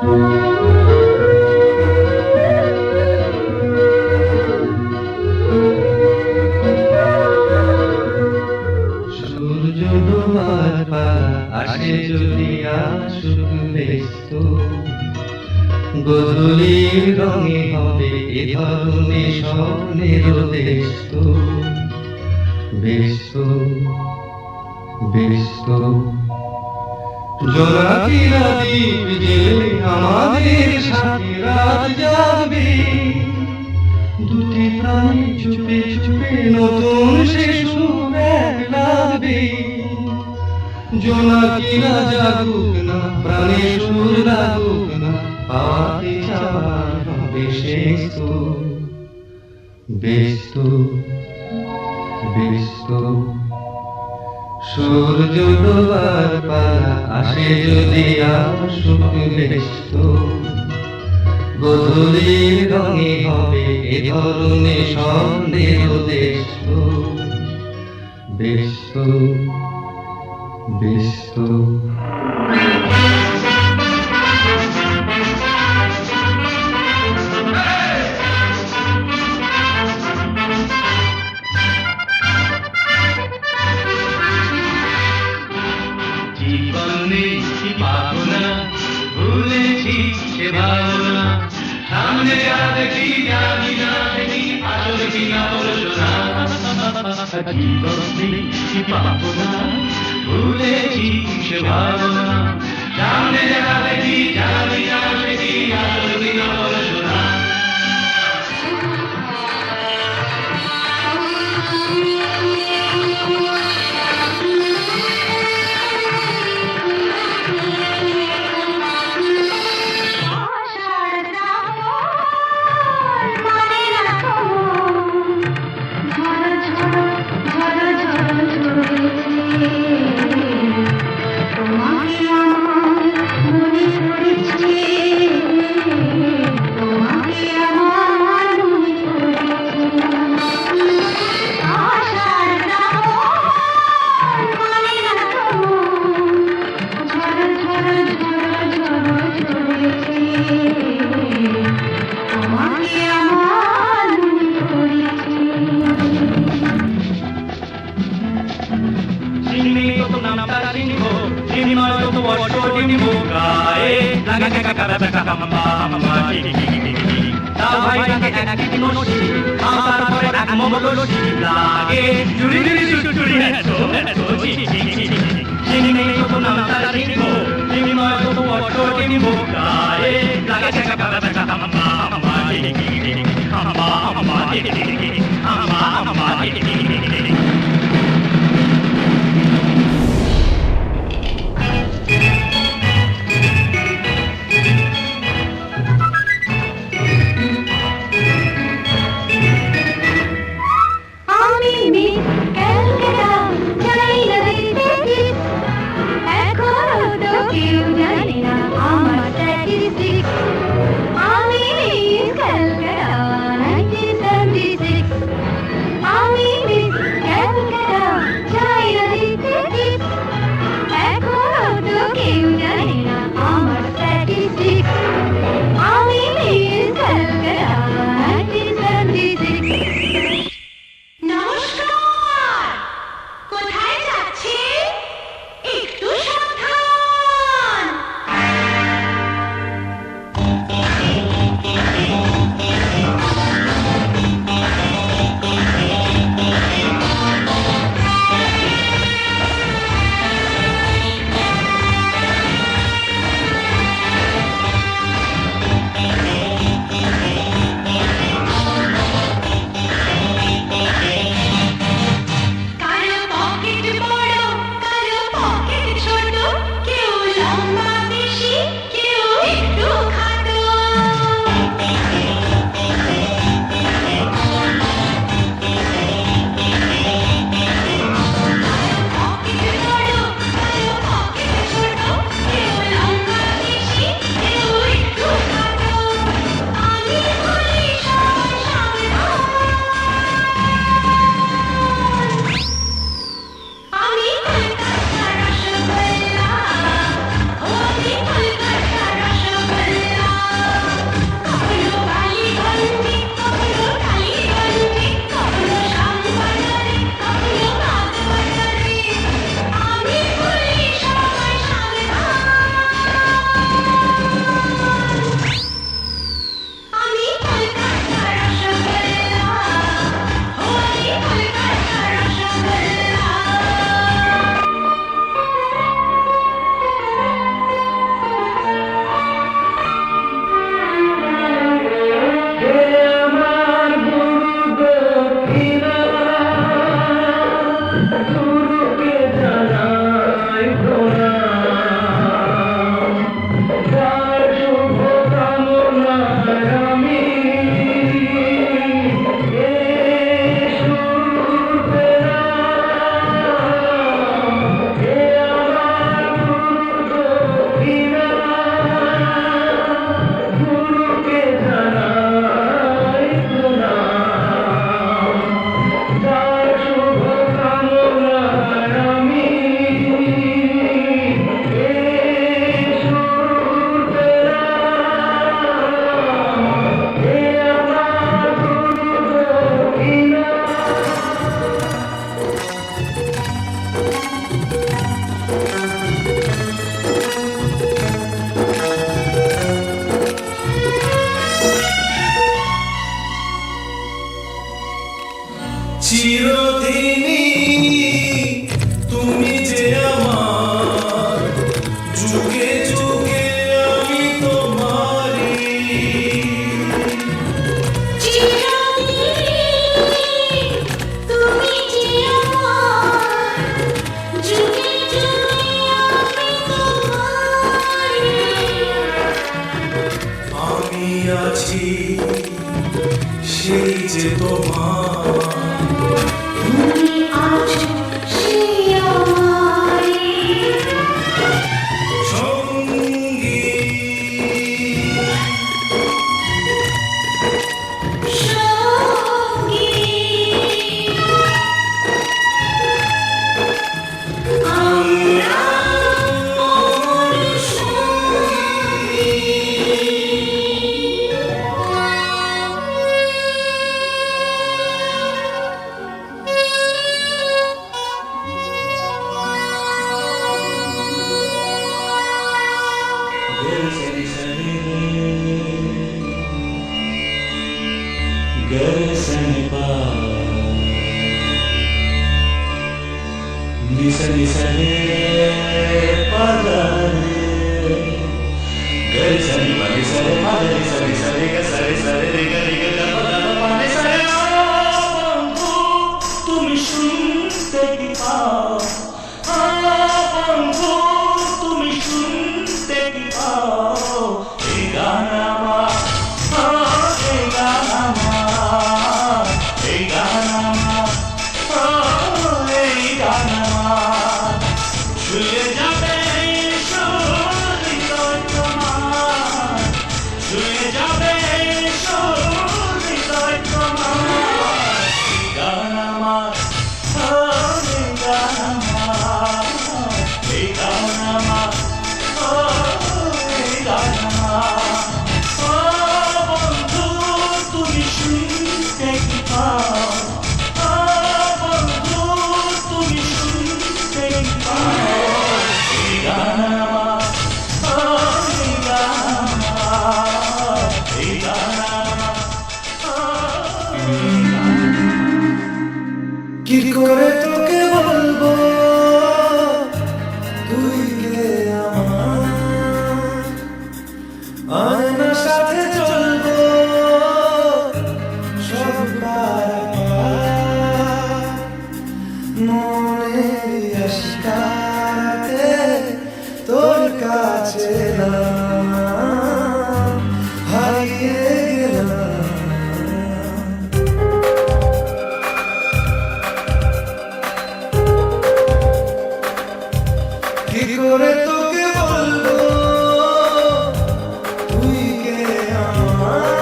সূর্য ডোবার পালা আসে যদি আসুক ব্যস্ত, গোধূলির রঙে হবে এ ধরনে স্বপ্নের দেশ। ব্যস্ত ব্যস্ত জোনাকিরা দ্বীপ জেলে আমাদের সাথে রাত যাবে, দুটি প্রাণী চুপে চুপে নতুন সে সুর লাগবে। জোনাকিরা জাগুক না, প্রাণে সুর লাগুক না, পাওয়াতে চাওয়ার হবে শেষ তো। ব্যস্ত ব্যস্ত সূর্য ডোবার পালা আসে যদি আসুক ব্যস্ত, গোধূলির রঙে হবে এ ধরনে স্বপ্নের দেশ। ব্যস্ত ব্যস্ত জীবনে কি পাবো না, ভুলেছি সে ভাবনা, সামনে যা দেখি জানি না দেখি আসলে কি না বলো শোনা। জীবনে কি পাবো না, ভুলেছি সে ভাবনা, সামনে যা দেখি জানি না দেখি আসলে কি না বলো শোনা। I'm আছি সেই যে তোমার তুমি আছো সেই আমায় সঙ্গী সঙ্গী আমরা অমর সঙ্গী তুমি শুনতে কি পাও বন্ধু তুমি শুনতে কি পাও এই গান আমার এই গান আমার এই গান আমার এই গান আমার ছুঁয়ে যাবে হৃদয় তোমার ছুঁয়ে যাবে হৃদয় তোমার এই গান আমার এই গান আমার এই গান আমার এই গান আমার বন্ধু তুমি শুনতে কি পাও বন্ধু তুমি শুনতে কি পাও এই গান আমার এই গান আমার এই গান আমার কি করে তোকে বলবো তুই কে আমার আয়নার সাথে চলবো সব মনের আশকাতে তোর কাছে না হারিয়ে গেলাম কি করে তোকে বলবো তুই কে আমার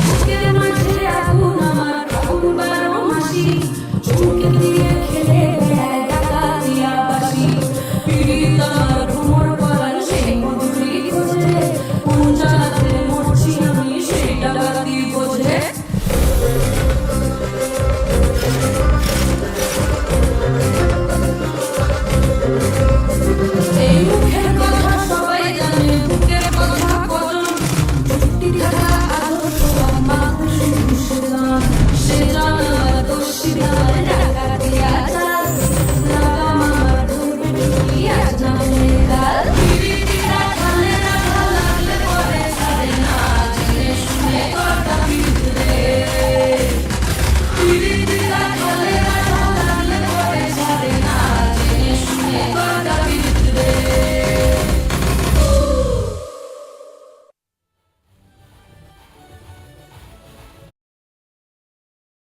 বুকের মাঝে আগুন আমার আগুন বারো মাসি চুমকে দিয়ে